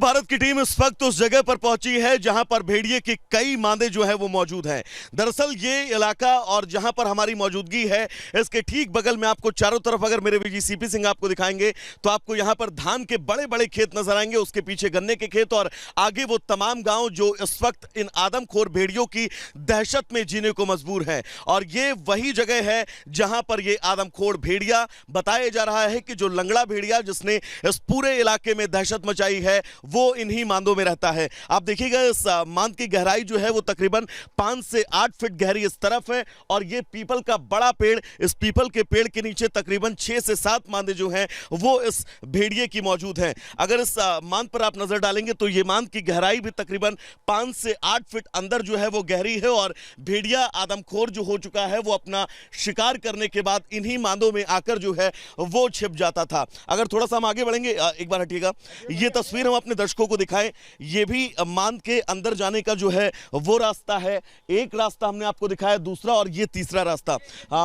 भारत की टीम इस वक्त उस जगह पर पहुंची है जहां पर भेड़िए के कई मादे जो है वो मौजूद हैं। दरअसल ये इलाका और जहां पर हमारी मौजूदगी है इसके ठीक बगल में आपको चारों तरफ अगर मेरे वीजी सीपी सिंह आपको दिखाएंगे तो आपको यहां पर धान के बड़े बड़े खेत नजर आएंगे, उसके पीछे गन्ने के खेत और आगे वो तमाम गांव जो इस वक्त इन आदमखोर भेड़ियों की दहशत में जीने को मजबूर है। और ये वही जगह है जहां पर ये आदमखोर भेड़िया बताया जा रहा है कि जो लंगड़ा भेड़िया जिसने इस पूरे इलाके में दहशत मचाई है वो इन्हीं मांदों में रहता है। आप देखिएगा इस मांद की गहराई जो है वो तकरीबन 5 से 8 फीट गहरी इस तरफ है और ये पीपल का बड़ा पेड़, इस पीपल के पेड़ के नीचे तकरीबन 6 से 7 मांदे जो हैं वो इस भेड़िए की मौजूद हैं। अगर इस मांद पर आप नजर डालेंगे तो ये मांद की गहराई भी तकरीबन 5 से 8 फीट अंदर जो है वो गहरी है और भेड़िया आदमखोर जो हो चुका है वो अपना शिकार करने के बाद इन्हीं मांदों में आकर जो है वो छिप जाता था। अगर थोड़ा सा हम आगे बढ़ेंगे, एक बार हटिएगा, ये तस्वीर हम अपने दर्शकों को दिखाएं। ये भी मांद के अंदर जाने का जो है वो रास्ता है। एक रास्ता हमने आपको दिखाया, दूसरा और ये तीसरा रास्ता।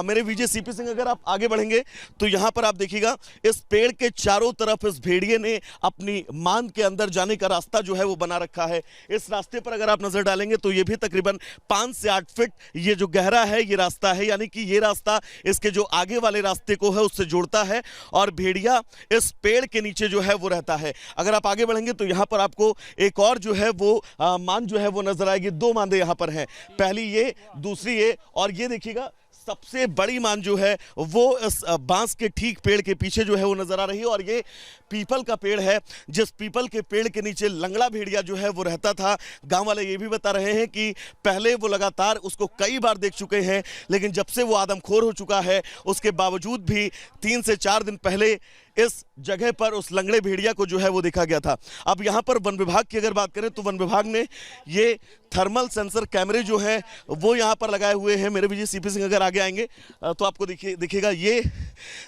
मेरे विजय सीपी सिंह अगर आप आगे बढ़ेंगे तो यहां पर आप देखिएगा इस पेड़ के चारों तरफ इस भेड़िए ने अपनी मांद के अंदर जाने का रास्ता जो है वो बना रखा है। इस रास्ते पर अगर आप नजर डालेंगे तो ये भी तकरीबन 5 से 8 फीट ये जो गहरा है ये रास्ता है, यानी कि ये रास्ता इसके जो आगे वाले रास्ते को है उससे जोड़ता है और भेड़िया इस पेड़ के नीचे जो है वो रहता है। अगर आप आगे बढ़ेंगे तो यहां पर आपको एक और जो है वो मांद जो है वो नजर आएगी। 2 मांदे यहां पर हैं, पहली ये, दूसरी ये और ये देखिएगा सबसे बड़ी मांद जो है वो इस बांस के ठीक पेड़ के पीछे जो है वो नजर आ रही है और ये पीपल का पेड़ है जिस पीपल के पेड़ के नीचे लंगड़ा भेड़िया जो है वो रहता था। गांव वाले ये भी बता रहे हैं कि पहले वो लगातार उसको कई बार देख चुके हैं, लेकिन जब से वो आदमखोर हो चुका है उसके बावजूद भी 3 से 4 दिन पहले इस जगह पर उस लंगड़े भेड़िया को जो है वो देखा गया था। अब यहाँ पर वन विभाग की अगर बात करें तो वन विभाग ने ये थर्मल सेंसर कैमरे जो हैं वो यहाँ पर लगाए हुए हैं। मेरे विजय सीपी सिंह अगर आगे आएंगे तो आपको दिखेगा ये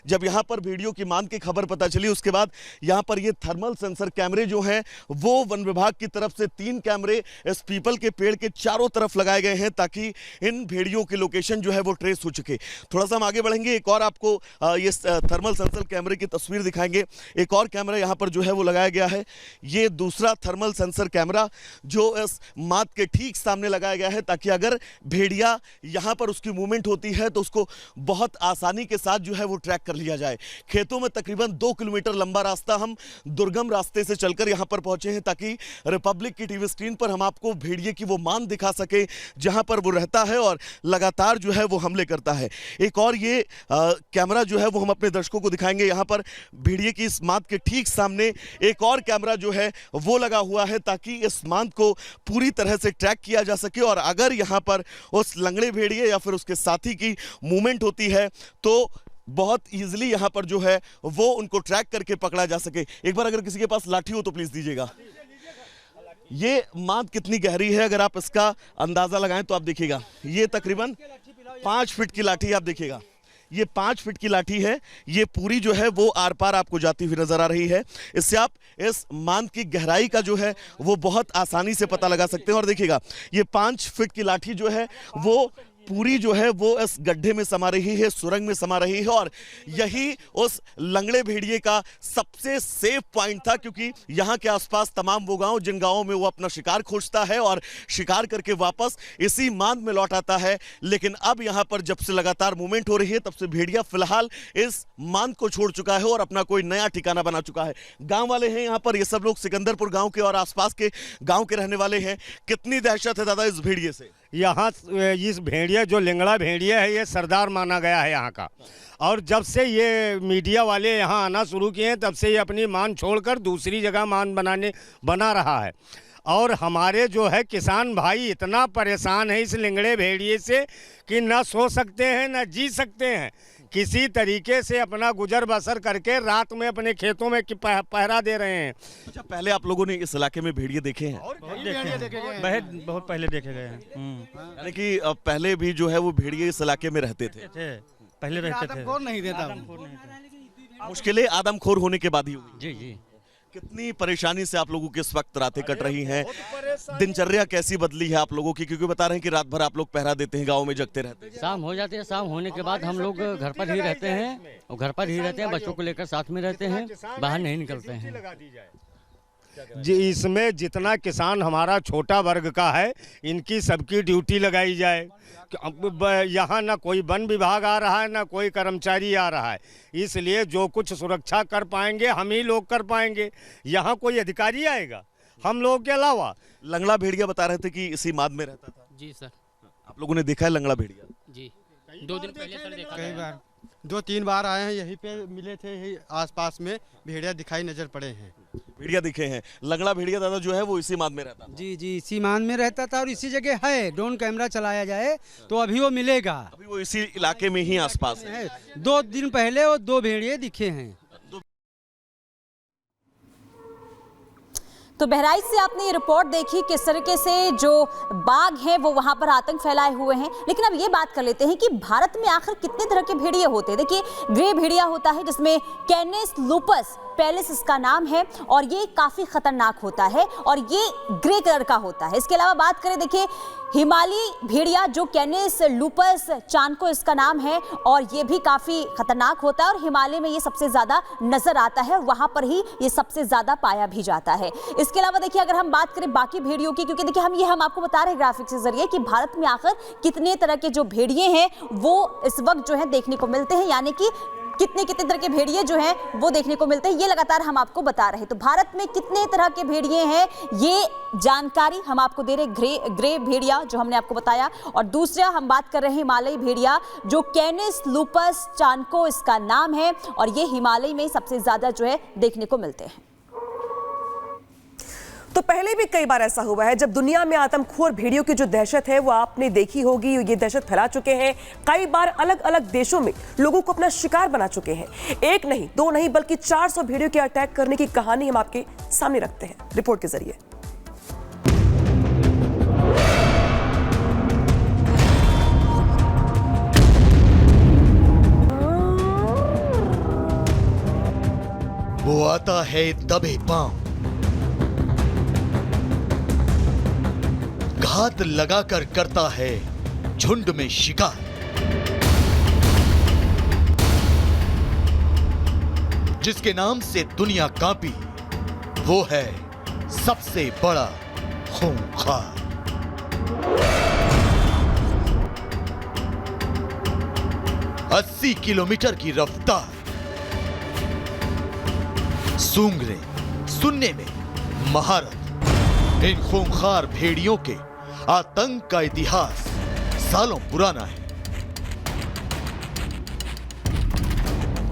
जब यहाँ पर भेड़ियों की मांद की खबर पता चली उसके बाद यहाँ पर ये थर्मल सेंसर कैमरे जो हैं वो वन विभाग की तरफ से 3 कैमरे इस पीपल के पेड़ के चारों तरफ लगाए गए हैं ताकि इन भेड़ियों की लोकेशन जो है वो ट्रेस हो चुके। थोड़ा सा हम आगे बढ़ेंगे, एक और आपको ये थर्मल सेंसर कैमरे की तस्वीर दिखाएंगे। एक और कैमरा यहाँ पर जो है वो लगाया गया है, ये दूसरा थर्मल सेंसर कैमरा जो इस मांद के ठीक सामने लगाया गया है ताकि अगर भेड़िया यहाँ पर उसकी मूवमेंट होती है तो उसको बहुत आसानी के साथ जो है वो ट्रैक कर लिया जाए। खेतों में तकरीबन 2 किलोमीटर लंबा रास्ता हम दुर्गम रास्ते से चलकर यहाँ पर पहुंचे हैं ताकि रिपब्लिक की टीवी स्क्रीन पर हम आपको भेड़िए की वो मांद दिखा सके जहां पर वो रहता है और लगातार जो है वो हमले करता है। एक और ये कैमरा जो है वो हम अपने दर्शकों को दिखाएंगे। यहाँ पर भेड़िए की इस मांद के ठीक सामने एक और कैमरा जो है वो लगा हुआ है ताकि इस मांद को पूरी तरह से ट्रैक किया जा सके और अगर यहाँ पर उस लंगड़े भेड़िए या फिर उसके साथी की मूवमेंट होती है तो बहुत इजीली यहाँ पर जो है वो उनको ट्रैक करके पकड़ा जा सके। एक बार अगर किसी के पास लाठी हो तो प्लीज दीजिएगा। ये मांद कितनी गहरी है अगर आप इसका अंदाजा लगाएं तो आप देखिएगा ये तकरीबन 5 फीट की लाठी, आप देखिएगा ये 5 फीट की लाठी है, ये पूरी जो है वो आर पार आपको जाती हुई नजर आ रही है। इससे आप इस मांद की गहराई का जो है वो बहुत आसानी से पता लगा सकते हैं। और देखिएगा ये 5 फीट की लाठी जो है वो पूरी जो है वो इस गड्ढे में समा रही है, सुरंग में समा रही है और यही उस लंगड़े भेड़िए का सबसे सेफ पॉइंट था क्योंकि यहाँ के आसपास तमाम वो गांव जिन गांवों में वो अपना शिकार खोजता है और शिकार करके वापस इसी मांद में लौट आता है। लेकिन अब यहाँ पर जब से लगातार मूवमेंट हो रही है तब से भेड़िया फिलहाल इस मांद को छोड़ चुका है और अपना कोई नया ठिकाना बना चुका है। गाँव वाले हैं यहाँ पर, ये सब लोग सिकंदरपुर गाँव के और आसपास के गाँव के रहने वाले हैं। कितनी दहशत है दादा इस भेड़िए से? यहाँ इस भेड़िया जो लंगड़ा भेड़िया है ये सरदार माना गया है यहाँ का, और जब से ये मीडिया वाले यहाँ आना शुरू किए हैं तब से ये अपनी मान छोड़कर दूसरी जगह मान बना रहा है। और हमारे जो है किसान भाई इतना परेशान है इस लंगड़े भेड़िए से कि न सो सकते हैं न जी सकते हैं। किसी तरीके से अपना गुजर बसर करके रात में अपने खेतों में पहरा दे रहे हैं। अच्छा, पहले आप लोगों ने इस इलाके में भेड़िए देखे हैं? बहुत पहले देखे गए हैं। यानी कि पहले भी जो है वो भेड़िए इस इलाके में रहते थे? पहले रहते थे। आदमखोर नहीं देता, मुश्किलें आदमखोर होने के बाद ही हुई। जी जी। कितनी परेशानी से आप लोगों के इस वक्त रातें कट रही हैं? दिनचर्या कैसी बदली है आप लोगों की? क्योंकि बता रहे हैं कि रात भर आप लोग पहरा देते हैं, गाँव में जगते रहते हैं। शाम हो जाती है, शाम होने के बाद हम लोग घर पर ही रहते हैं और घर पर ही रहते हैं, बच्चों को लेकर साथ में रहते हैं, बाहर नहीं निकलते हैं। इसमें जितना किसान हमारा छोटा वर्ग का है, इनकी सबकी ड्यूटी लगाई जाए। यहाँ ना कोई वन विभाग आ रहा है, ना कोई कर्मचारी आ रहा है, इसलिए जो कुछ सुरक्षा कर पाएंगे हम ही लोग कर पाएंगे। यहाँ कोई अधिकारी आएगा हम लोगों के अलावा? लंगड़ा भेड़िया बता रहे थे कि इसी माद में रहता था। जी सर। आप लोगों ने देखा है लंगड़ा भेड़िया? जी 2 दिन पहले सर देखा कई बार 2-3 बार आए हैं, यहीं पे मिले थे, यही आसपास में भेड़िया दिखाई नजर पड़े हैं। भेड़िया दिखे हैं। लंगड़ा भेड़िया दादा जो है वो इसी माद में रहता था। जी जी, इसी मान में रहता था और इसी जगह है। ड्रोन कैमरा चलाया जाए तो अभी वो मिलेगा। अभी वो इसी इलाके में ही आसपास है। 2 दिन पहले वो 2 भेड़िए दिखे हैं। तो बहराइच से आपने ये रिपोर्ट देखी किस तरीके से जो बाघ हैं वो वहां पर आतंक फैलाए हुए हैं। लेकिन अब ये बात कर लेते हैं कि भारत में आखिर कितने तरह के भेड़िए होते हैं। देखिए, ग्रे भेड़िया होता है जिसमें कैनिस लूपस पैलेस इसका नाम है और ये काफी खतरनाक होता है और ये ग्रे कलर का होता है। इसके अलावा बात करें, देखिए हिमालयी भेड़िया जो कैनिस लूपस चानको इसका नाम है और ये भी काफी खतरनाक होता है और हिमालय में ये सबसे ज्यादा नजर आता है और वहां पर ही ये सबसे ज्यादा पाया भी जाता है। इसके अलावा देखिए, अगर हम बात करें बाकी भेड़ियों की, क्योंकि देखिए हम आपको बता रहे हैं ग्राफिक्स के जरिए कि भारत में आखिर कितने तरह के जो भेड़िए हैं वो इस वक्त जो है देखने को मिलते हैं, यानी कि कितने तरह के भेड़िए जो हैं वो देखने को मिलते हैं, ये लगातार हम आपको बता रहे हैं। तो भारत में कितने तरह के भेड़िए हैं ये जानकारी हम आपको दे रहे। ग्रे भेड़िया जो हमने आपको बताया, और दूसरा हम बात कर रहे हैं हिमालयी भेड़िया जो कैनिस लूपस चानको इसका नाम है और ये हिमालय में सबसे ज्यादा जो है देखने को मिलते हैं। तो पहले भी कई बार ऐसा हुआ है जब दुनिया में आतंकखोर भेड़ियों की जो दहशत है वो आपने देखी होगी। ये दहशत फैला चुके हैं, कई बार अलग अलग देशों में लोगों को अपना शिकार बना चुके हैं। 1 नहीं 2 नहीं बल्कि 400 भेड़ियों के अटैक करने की कहानी हम आपके सामने रखते हैं रिपोर्ट के जरिए। वो आता है दबे पांव, घात लगाकर करता है झुंड में शिकार। जिसके नाम से दुनिया कांपी वो है सबसे बड़ा खूंखार। अस्सी किलोमीटर की रफ्तार, सूंघने सुनने में महारत। इन खूंखार भेड़ियों के आतंक का इतिहास सालों पुराना है।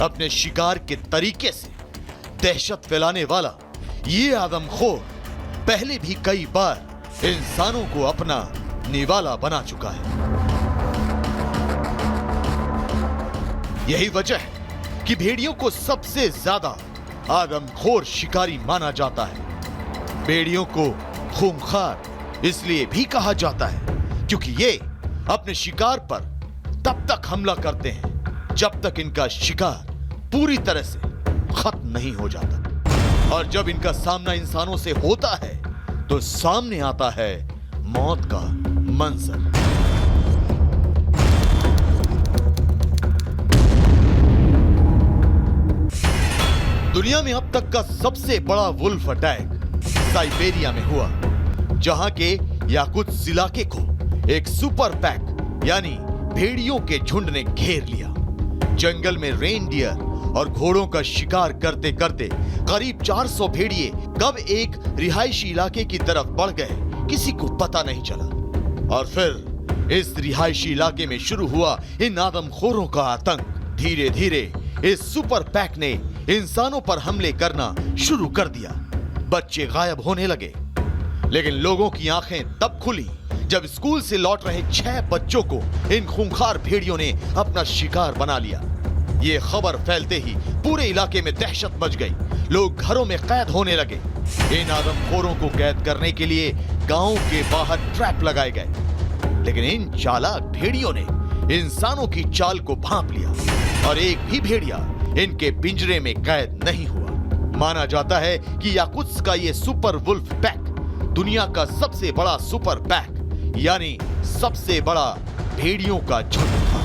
अपने शिकार के तरीके से दहशत फैलाने वाला ये आदमखोर पहले भी कई बार इंसानों को अपना निवाला बना चुका है। यही वजह है कि भेड़ियों को सबसे ज्यादा आदमखोर शिकारी माना जाता है। भेड़ियों को खूंखार इसलिए भी कहा जाता है क्योंकि ये अपने शिकार पर तब तक हमला करते हैं जब तक इनका शिकार पूरी तरह से खत्म नहीं हो जाता। और जब इनका सामना इंसानों से होता है तो सामने आता है मौत का मंजर। दुनिया में अब तक का सबसे बड़ा वुल्फ अटैक साइबेरिया में हुआ, जहां के याकुत्स्क इलाके को एक सुपर पैक यानी भेड़ियों के झुंड ने घेर लिया। जंगल में रेनडियर और घोड़ों का शिकार करते करते करीब 400 भेड़िए कब एक रिहायशी इलाके की तरफ बढ़ गए किसी को पता नहीं चला। और फिर इस रिहायशी इलाके में शुरू हुआ इन आदमखोरों का आतंक। धीरे धीरे इस सुपर पैक ने इंसानों पर हमले करना शुरू कर दिया। बच्चे गायब होने लगे, लेकिन लोगों की आंखें तब खुली जब स्कूल से लौट रहे 6 बच्चों को इन खूंखार भेड़ियों ने अपना शिकार बना लिया। ये खबर फैलते ही पूरे इलाके में दहशत मच गई। लोग घरों में कैद होने लगे। इन आदमखोरों को कैद करने के लिए गांव के बाहर ट्रैप लगाए गए, लेकिन इन चालाक भेड़ियों ने इंसानों की चाल को भांप लिया और एक भी भेड़िया इनके पिंजरे में कैद नहीं हुआ। माना जाता है कि याकुत्स्क का ये सुपर वुल्फ पैक दुनिया का सबसे बड़ा सुपर पैक यानी सबसे बड़ा भेड़ियों का झुंड था।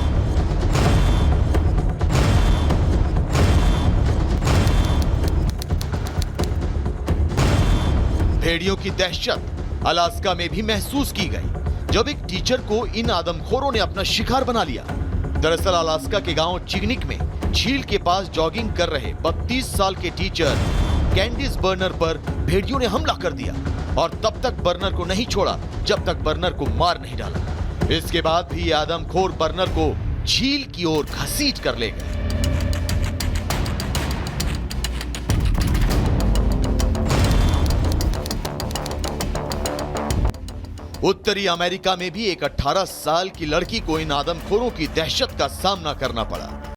भेड़ियों की दहशत अलास्का में भी महसूस की गई जब एक टीचर को इन आदमखोरों ने अपना शिकार बना लिया। दरअसल अलास्का के गांव चिग्निक में झील के पास जॉगिंग कर रहे 32 साल के टीचर कैंडिस बर्नर पर भेड़ियों ने हमला कर दिया और तब तक बर्नर को नहीं छोड़ा जब तक बर्नर को मार नहीं डाला। इसके बाद भी ये आदमखोर बर्नर को झील की ओर घसीट कर ले गए। उत्तरी अमेरिका में भी एक 18 साल की लड़की को इन आदमखोरों की दहशत का सामना करना पड़ा।